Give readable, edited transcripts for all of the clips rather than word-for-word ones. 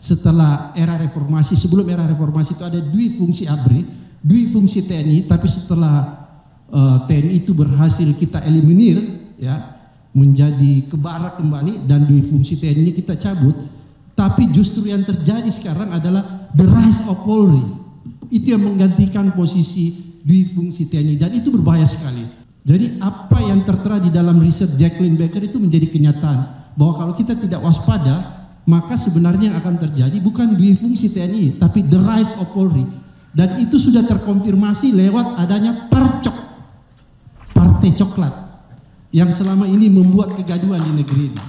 setelah era reformasi, sebelum era reformasi itu ada dua fungsi ABRI, dua fungsi TNI, tapi setelah TNI itu berhasil kita eliminir, ya, menjadi ke barat kembali, dan dua fungsi TNI kita cabut. Tapi justru yang terjadi sekarang adalah the rise of Polri. Itu yang menggantikan posisi dua fungsi TNI, dan itu berbahaya sekali. Jadi apa yang tertera di dalam riset Jacqueline Baker itu menjadi kenyataan bahwa kalau kita tidak waspada, maka sebenarnya yang akan terjadi bukan dua fungsi TNI, tapi the rise of Polri. Dan itu sudah terkonfirmasi lewat adanya Parcok, Partai Coklat, yang selama ini membuat kegaduhan di negeri ini.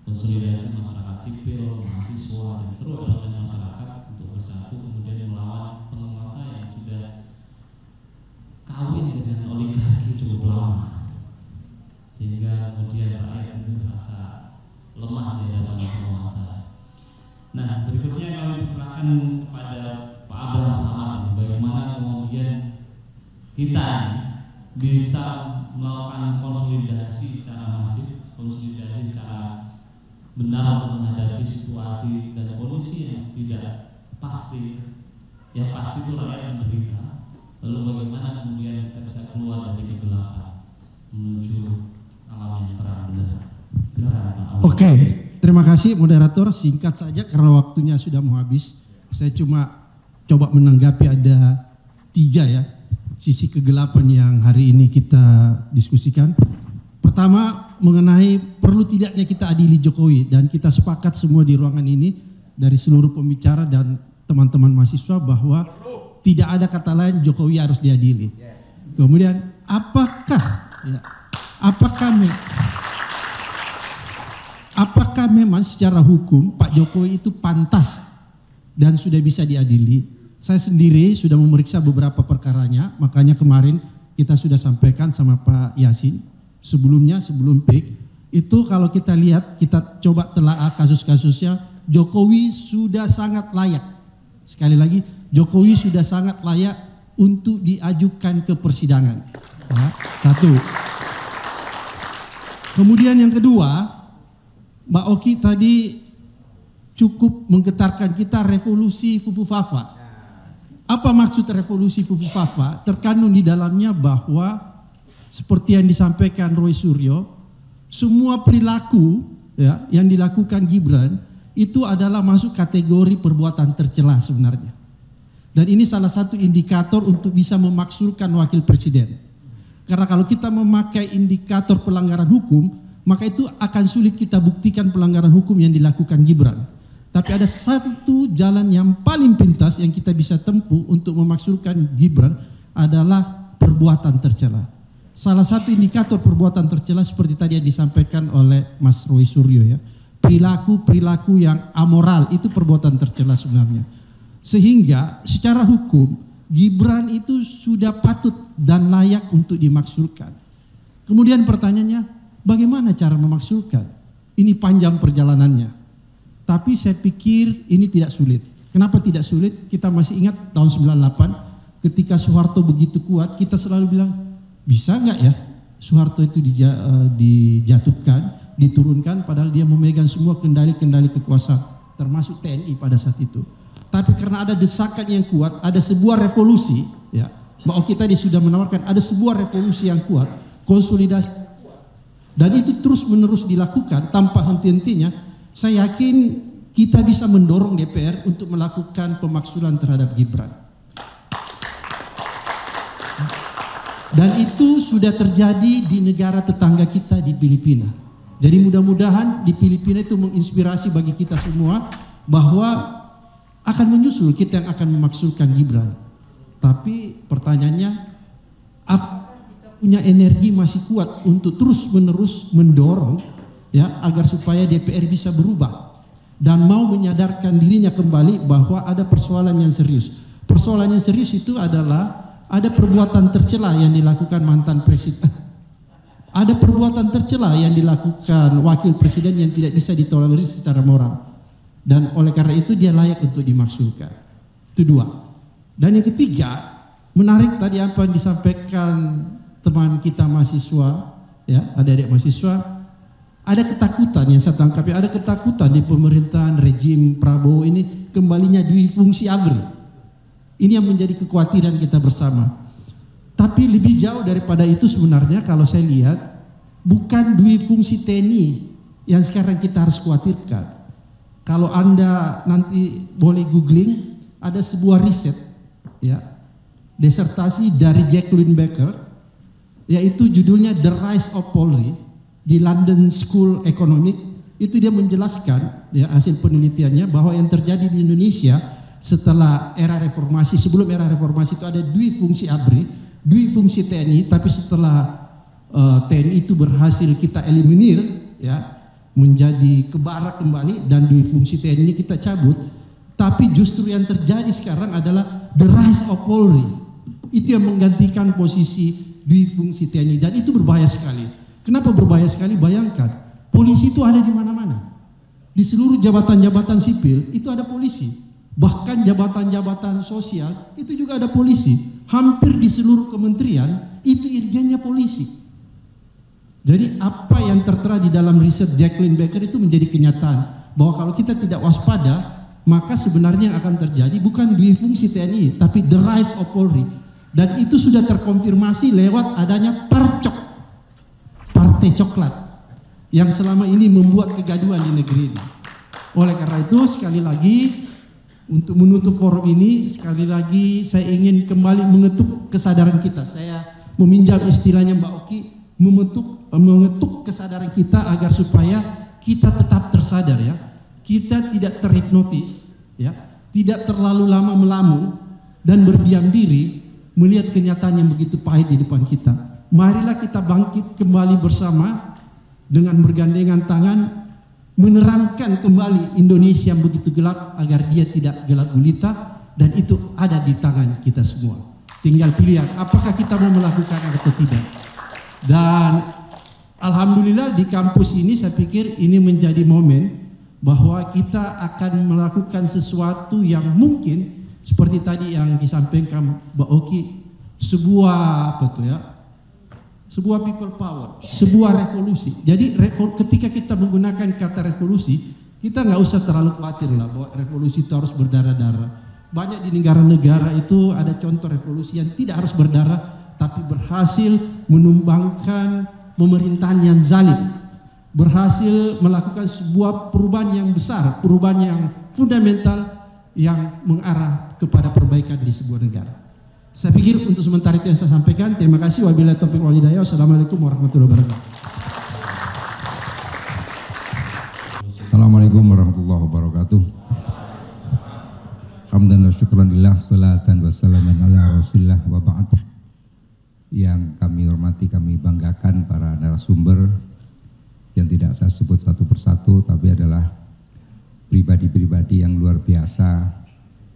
Konsolidasi masyarakat sipil, mahasiswa, dan seluruh elemen masyarakat untuk bersatu kemudian melawan penguasa yang sudah kawin dengan oligarki cukup lama, sehingga kemudian rakyat itu merasa lemah di hadapan penguasa. Nah, berikutnya kami persilakan kepada Pak Abraham Samad, bagaimana kemudian kita bisa melakukan konsolidasi secara masif, konsolidasi secara benar untuk menghadapi situasi dan kondisi yang tidak pasti. Yang pasti itu rakyat menderita. Lalu bagaimana kemudian kita bisa keluar dari kegelapan menuju alam yang terang benar. Silakan Pak. Oke, terima kasih moderator. Singkat saja karena waktunya sudah mau habis. Saya cuma coba menanggapi ada 3 ya sisi kegelapan yang hari ini kita diskusikan. Pertama, mengenai perlu tidaknya kita adili Jokowi, dan kita sepakat semua di ruangan ini dari seluruh pembicara dan teman-teman mahasiswa bahwa tidak ada kata lain Jokowi harus diadili. Kemudian apakah memang secara hukum Pak Jokowi itu pantas dan sudah bisa diadili? Saya sendiri sudah memeriksa beberapa perkaranya, makanya kemarin kita sudah sampaikan sama Pak Yasin. Sebelum PIK, itu kalau kita lihat, kita coba telaah kasus-kasusnya, Jokowi sudah sangat layak. Sekali lagi, Jokowi sudah sangat layak untuk diajukan ke persidangan. Ya, 1. Kemudian yang kedua, Mbak Oki tadi cukup menggetarkan kita revolusi Fufu Fafa. Apa maksud revolusi Fufu Fafa? Terkandung di dalamnya bahwa seperti yang disampaikan Roy Suryo, semua perilaku ya, yang dilakukan Gibran itu adalah masuk kategori perbuatan tercela sebenarnya. Dan ini salah satu indikator untuk bisa memakzulkan wakil presiden. Karena kalau kita memakai indikator pelanggaran hukum, maka itu akan sulit kita buktikan pelanggaran hukum yang dilakukan Gibran. Tapi ada satu jalan yang paling pintas yang kita bisa tempuh untuk memakzulkan Gibran adalah perbuatan tercela. Salah satu indikator perbuatan tercela seperti tadi yang disampaikan oleh Mas Roy Suryo ya. Perilaku yang amoral itu perbuatan tercela sebenarnya. Sehingga secara hukum Gibran itu sudah patut dan layak untuk dimakzulkan. Kemudian pertanyaannya, bagaimana cara memakzulkan? Ini panjang perjalanannya. Tapi saya pikir ini tidak sulit. Kenapa tidak sulit? Kita masih ingat tahun 98 ketika Soeharto begitu kuat, kita selalu bilang, bisa nggak ya Soeharto itu dijatuhkan, diturunkan, padahal dia memegang semua kendali-kendali kekuasaan. termasuk TNI pada saat itu. Tapi karena ada desakan yang kuat, ada sebuah revolusi, ya, Mbak Oki tadi sudah menawarkan ada sebuah revolusi yang kuat, konsolidasi, dan itu terus menerus dilakukan tanpa henti-hentinya. Saya yakin kita bisa mendorong DPR untuk melakukan pemaksulan terhadap Gibran. Dan itu sudah terjadi di negara tetangga kita di Filipina. Jadi mudah-mudahan di Filipina itu menginspirasi bagi kita semua bahwa akan menyusul kita yang akan memaksulkan Gibran. Tapi pertanyaannya, apa kita punya energi masih kuat untuk terus-menerus mendorong, ya, agar supaya DPR bisa berubah dan mau menyadarkan dirinya kembali bahwa ada persoalan yang serius. Persoalan yang serius itu adalah ada perbuatan tercela yang dilakukan mantan presiden. Ada perbuatan tercela yang dilakukan wakil presiden yang tidak bisa ditolerir secara moral. Dan oleh karena itu dia layak untuk dimaksulkan. Itu dua. Dan yang ketiga, menarik tadi apa yang disampaikan teman kita mahasiswa, ya, adik-adik mahasiswa, ada ketakutan yang saya tangkap, ya, ada ketakutan di pemerintahan rejim Prabowo ini kembalinya dui fungsi ABRI. Ini yang menjadi kekhawatiran kita bersama. Tapi lebih jauh daripada itu sebenarnya kalau saya lihat, bukan dui fungsi TNI yang sekarang kita harus khawatirkan. Kalau Anda nanti boleh googling, ada sebuah riset, ya, disertasi dari Jacqueline Baker, yaitu judulnya The Rise of Polri di London School Economic. Itu dia menjelaskan, ya, hasil penelitiannya bahwa yang terjadi di Indonesia setelah era reformasi, sebelum era reformasi itu ada dui fungsi ABRI, dui fungsi TNI, tapi setelah TNI itu berhasil kita eliminir, ya, menjadi kebarak kembali, dan dui fungsi TNI kita cabut. Tapi justru yang terjadi sekarang adalah the rise of Polri. Itu yang menggantikan posisi dui fungsi TNI, dan itu berbahaya sekali. Kenapa berbahaya sekali? Bayangkan, polisi itu ada di mana-mana. Di seluruh jabatan-jabatan sipil itu ada polisi. Bahkan jabatan-jabatan sosial itu juga ada polisi. Hampir di seluruh kementerian itu irjennya polisi. Jadi apa yang tertera di dalam riset Jacqueline Baker itu menjadi kenyataan bahwa kalau kita tidak waspada, maka sebenarnya yang akan terjadi bukan dui fungsi TNI, tapi the rise of Polri. Dan itu sudah terkonfirmasi lewat adanya Parcok, Partai Coklat, yang selama ini membuat kegaduhan di negeri ini. Oleh karena itu, sekali lagi untuk menutup forum ini, sekali lagi saya ingin kembali mengetuk kesadaran kita. Saya meminjam istilahnya Mbak Oki, mengetuk kesadaran kita agar supaya kita tetap tersadar, ya, kita tidak terhipnotis, ya, tidak terlalu lama melamun dan berdiam diri melihat kenyataan yang begitu pahit di depan kita. Marilah kita bangkit kembali bersama dengan bergandengan tangan, menerangkan kembali Indonesia yang begitu gelap agar dia tidak gelap gulita, dan itu ada di tangan kita semua. Tinggal pilihan apakah kita mau melakukan atau tidak. Dan alhamdulillah di kampus ini saya pikir ini menjadi momen bahwa kita akan melakukan sesuatu yang mungkin seperti tadi yang disampaikan Mbak Oki, sebuah apa tuh, ya, sebuah people power, sebuah revolusi. Jadi ketika kita menggunakan kata revolusi, kita nggak usah terlalu khawatir lah bahwa revolusi itu harus berdarah-darah. Banyak di negara-negara itu ada contoh revolusi yang tidak harus berdarah, tapi berhasil menumbangkan pemerintahan yang zalim, berhasil melakukan sebuah perubahan yang besar, perubahan yang fundamental yang mengarah kepada perbaikan di sebuah negara. Saya pikir untuk sementara itu yang saya sampaikan. Terima kasih. Wabillahi taufiq wal hidayah. Wassalamualaikum warahmatullahi wabarakatuh. Assalamualaikum warahmatullahi wabarakatuh. Hamdan wa syukran lillah, salatan wa salaman ala rasulillah wa ba'd. Yang kami hormati, kami banggakan para narasumber yang tidak saya sebut satu persatu, tapi adalah pribadi-pribadi yang luar biasa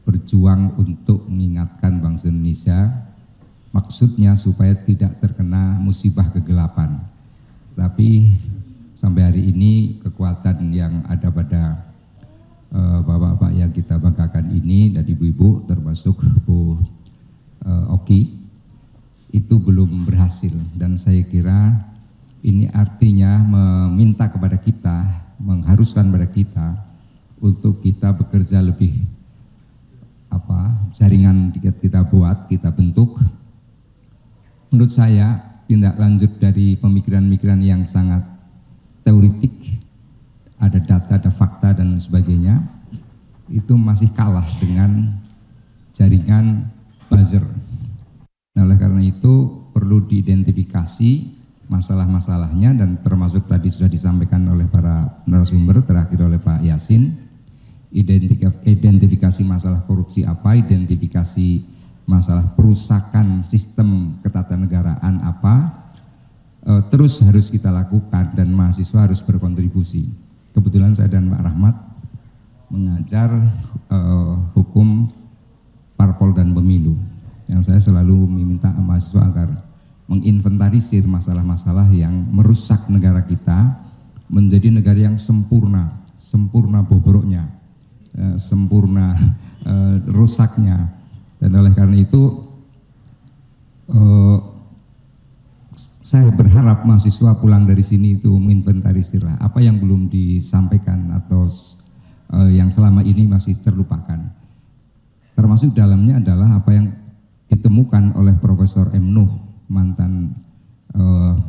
berjuang untuk mengingatkan bangsa Indonesia, maksudnya supaya tidak terkena musibah kegelapan. Tapi sampai hari ini kekuatan yang ada pada bapak-bapak yang kita banggakan ini dan ibu-ibu termasuk Bu Oki itu belum berhasil, dan saya kira ini artinya meminta kepada kita, mengharuskan kepada kita untuk kita bekerja lebih jaringan kita buat, kita bentuk. Menurut saya tindak lanjut dari pemikiran-pemikiran yang sangat teoritik, ada data, ada fakta dan sebagainya, itu masih kalah dengan jaringan buzzer. Nah, oleh karena itu perlu diidentifikasi masalah-masalahnya, dan termasuk tadi sudah disampaikan oleh para narasumber, terakhir oleh Pak Yasin, identifikasi masalah korupsi apa, identifikasi masalah perusakan sistem ketatanegaraan apa, terus harus kita lakukan dan mahasiswa harus berkontribusi. Kebetulan saya dan Pak Rahmat mengajar hukum parpol dan pemilu, yang saya selalu meminta mahasiswa agar menginventarisir masalah-masalah yang merusak negara kita menjadi negara yang sempurna, sempurna bobroknya, sempurna rusaknya. Dan oleh karena itu saya berharap mahasiswa pulang dari sini itu menginventarisir apa yang belum disampaikan atau yang selama ini masih terlupakan. Termasuk dalamnya adalah apa yang ditemukan oleh Profesor M. Nuh, mantan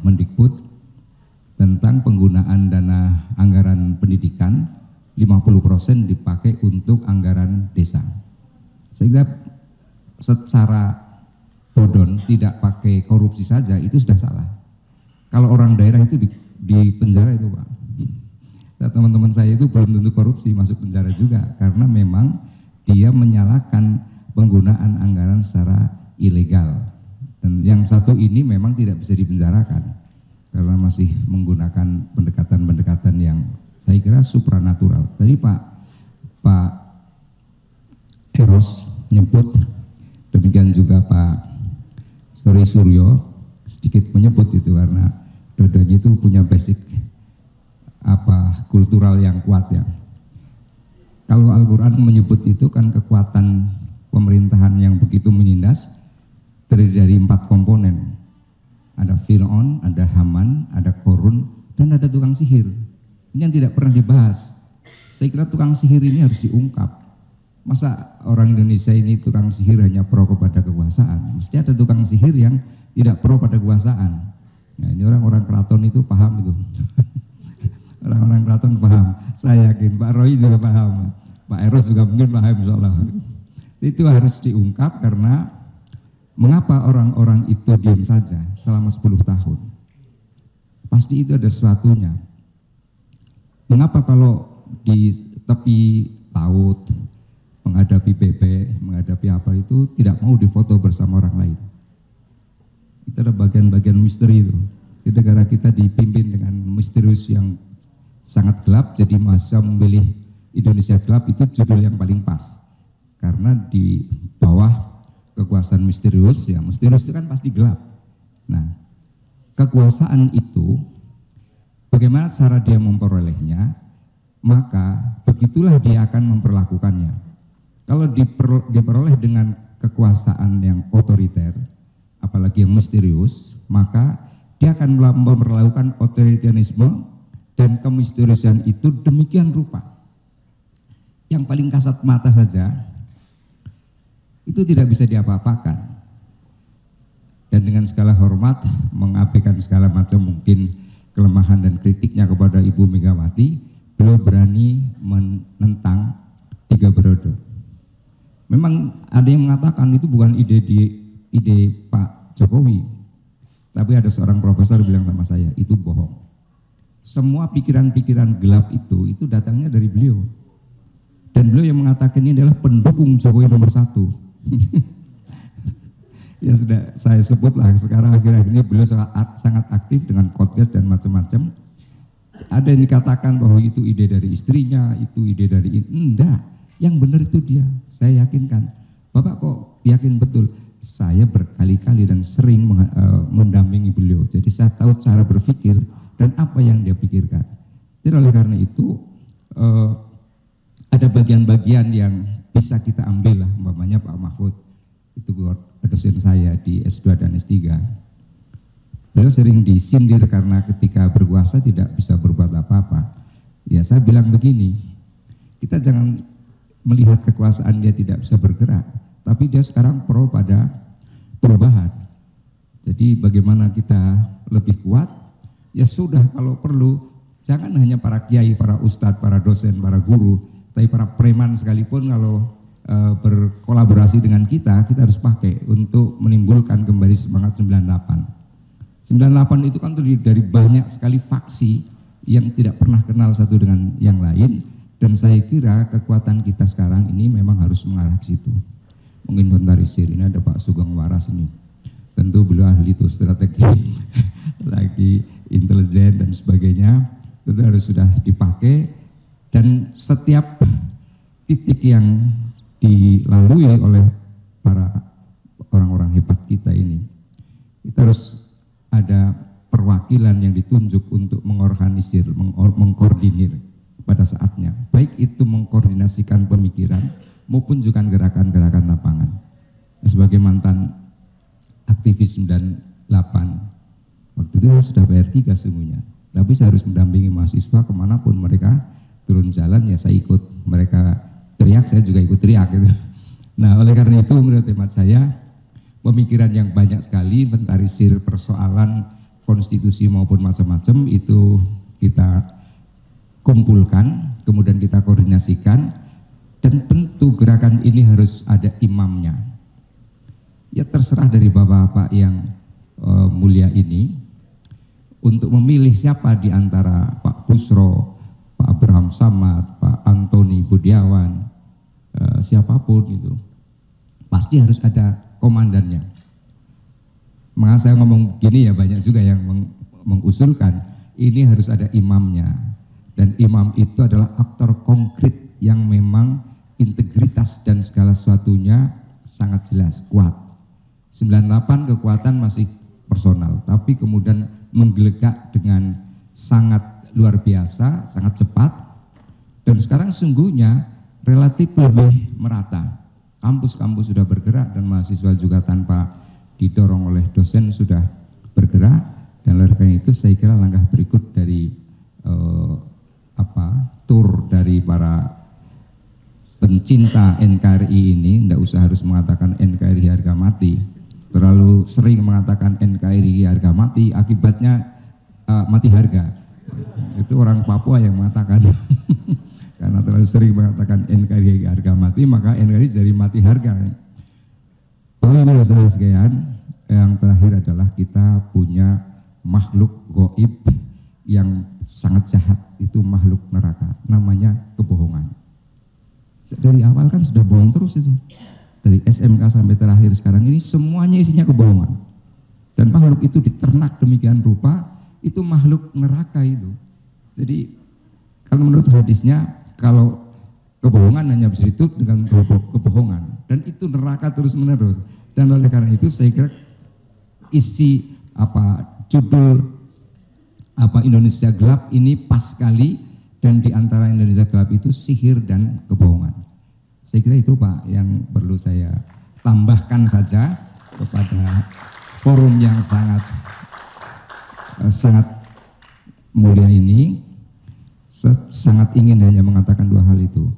Mendikbud, tentang penggunaan dana anggaran pendidikan 50% dipakai untuk anggaran desa. Sehingga secara bodon tidak pakai korupsi saja itu sudah salah. Kalau orang daerah itu di penjara itu, Pak. Teman-teman saya itu belum tentu korupsi, masuk penjara juga karena memang dia menyalahkan penggunaan anggaran secara ilegal. Dan yang satu ini memang tidak bisa dipenjarakan karena masih menggunakan pendekatan-pendekatan yang saya kira supranatural. Tadi Pak Eros menyebut, demikian juga Pak Suryo sedikit menyebut itu, karena dua-duanya itu punya basic kultural yang kuat ya. Kalau Al-Quran menyebut itu kan kekuatan pemerintahan yang begitu menindas terdiri dari 4 komponen. Ada Fir'aun, ada Haman, ada Korun, dan ada tukang sihir. Ini yang tidak pernah dibahas. Saya kira tukang sihir ini harus diungkap. Masa orang Indonesia ini tukang sihir hanya pro kepada kekuasaan? Mesti ada tukang sihir yang tidak pro pada kekuasaan. Nah, ini orang-orang keraton itu paham itu. Orang-orang keraton paham. Saya yakin Pak Roy juga paham. Pak Eros juga mungkin paham, insyaallah. Itu harus diungkap karena mengapa orang-orang itu diam saja selama 10 tahun? Pasti itu ada sesuatunya. Mengapa kalau di tepi laut, menghadapi bebek, menghadapi apa itu tidak mau difoto bersama orang lain? Itu ada bagian-bagian misteri itu. Di negara kita dipimpin dengan misterius yang sangat gelap, jadi masa memilih Indonesia gelap itu judul yang paling pas. Karena di bawah kekuasaan misterius, ya misterius itu kan pasti gelap. Nah, kekuasaan itu bagaimana cara dia memperolehnya, maka begitulah dia akan memperlakukannya. Kalau diperoleh dengan kekuasaan yang otoriter, apalagi yang misterius, maka dia akan memperlakukan otoritarianisme dan kemisteriusan itu demikian rupa. Yang paling kasat mata saja itu tidak bisa diapa-apakan. Dan dengan segala hormat, mengabaikan segala macam mungkin kelemahan dan kritiknya kepada Ibu Megawati, beliau berani menentang 3 periode. Memang ada yang mengatakan itu bukan ide Pak Jokowi, tapi ada seorang profesor bilang sama saya, itu bohong. Semua pikiran-pikiran gelap itu datangnya dari beliau. Dan beliau yang mengatakan ini adalah pendukung Jokowi nomor 1. Ya sudah saya sebutlah, sekarang akhir-akhir ini beliau sangat aktif dengan podcast dan macam-macam. Ada yang dikatakan bahwa itu ide dari istrinya, itu ide dari enggak, yang benar itu dia. Saya yakinkan. Bapak kok yakin betul? Saya berkali-kali dan sering mendampingi beliau. Jadi saya tahu cara berpikir dan apa yang dia pikirkan. Jadi oleh karena itu ada bagian-bagian yang bisa kita ambil lah, umpamanya Pak Mahfud itu dosen saya di S2 dan S3. Beliau sering disindir karena ketika berkuasa tidak bisa berbuat apa-apa. Ya saya bilang begini, kita jangan melihat kekuasaan dia tidak bisa bergerak, tapi dia sekarang pro pada perubahan. Jadi bagaimana kita lebih kuat, ya sudah, kalau perlu jangan hanya para kiai, para ustadz, para dosen, para guru, tapi para preman sekalipun kalau berkolaborasi dengan kita harus pakai untuk menimbulkan kembali semangat 98. 98 itu kan terdiri dari banyak sekali faksi yang tidak pernah kenal satu dengan yang lain, dan saya kira kekuatan kita sekarang ini memang harus mengarah ke situ. Menginventarisir, ini ada Pak Sugeng Waras ini, tentu beliau ahli itu strategi, lagi intelijen dan sebagainya, itu harus sudah dipakai, dan setiap titik yang dilalui oleh para orang-orang hebat kita ini, kita harus ada perwakilan yang ditunjuk untuk mengorganisir, mengkoordinir pada saatnya, baik itu mengkoordinasikan pemikiran maupun juga gerakan-gerakan lapangan. Sebagai mantan aktivis 98, waktu itu saya sudah PR3 sesungguhnya, tapi saya harus mendampingi mahasiswa kemanapun mereka turun jalan, ya saya ikut, mereka teriak, saya juga ikut teriak gitu. Nah, oleh karena itu menurut hemat saya, pemikiran yang banyak sekali, inventarisir persoalan konstitusi maupun macam-macam itu kita kumpulkan, kemudian kita koordinasikan, dan tentu gerakan ini harus ada imamnya. Ya terserah dari bapak-bapak yang mulia ini untuk memilih siapa di antara Pak Busro, Pak Abraham Samad, Pak Antoni Budiawan, siapapun itu, pasti harus ada komandannya. Maka saya ngomong gini ya, banyak juga yang mengusulkan ini harus ada imamnya, dan imam itu adalah aktor konkret yang memang integritas dan segala sesuatunya sangat jelas, kuat. 98 kekuatan masih personal, tapi kemudian menggelegak dengan sangat luar biasa, sangat cepat, dan sekarang sungguhnya relatif lebih merata. Kampus-kampus sudah bergerak dan mahasiswa juga tanpa didorong oleh dosen sudah bergerak, dan oleh karena itu saya kira langkah berikut dari tur dari para pencinta NKRI ini, tidak usah harus mengatakan NKRI harga mati, terlalu sering mengatakan NKRI harga mati, akibatnya mati harga. Itu orang Papua yang mengatakan. Karena terlalu sering mengatakan NKRI harga mati, maka NKRI jadi mati harga. Bapak-Ibu saudara sekalian, yang terakhir adalah kita punya makhluk gaib yang sangat jahat, itu makhluk neraka, namanya kebohongan. Dari awal kan sudah bohong terus itu, dari SMK sampai terakhir sekarang ini semuanya isinya kebohongan, dan makhluk itu diternak demikian rupa, itu makhluk neraka itu. Jadi kalau menurut hadisnya, kalau kebohongan hanya bisa ditutup dengan kebohongan, dan itu neraka terus menerus. Dan oleh karena itu saya kira isi judul Indonesia Gelap ini pas sekali, dan di antara Indonesia Gelap itu sihir dan kebohongan. Saya kira itu Pak yang perlu saya tambahkan saja kepada forum yang sangat mulia ini. Sangat ingin hanya mengatakan dua hal itu,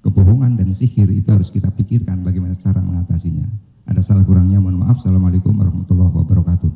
kebohongan dan sihir itu harus kita pikirkan bagaimana cara mengatasinya. Ada salah kurangnya mohon maaf. Assalamualaikum warahmatullahi wabarakatuh.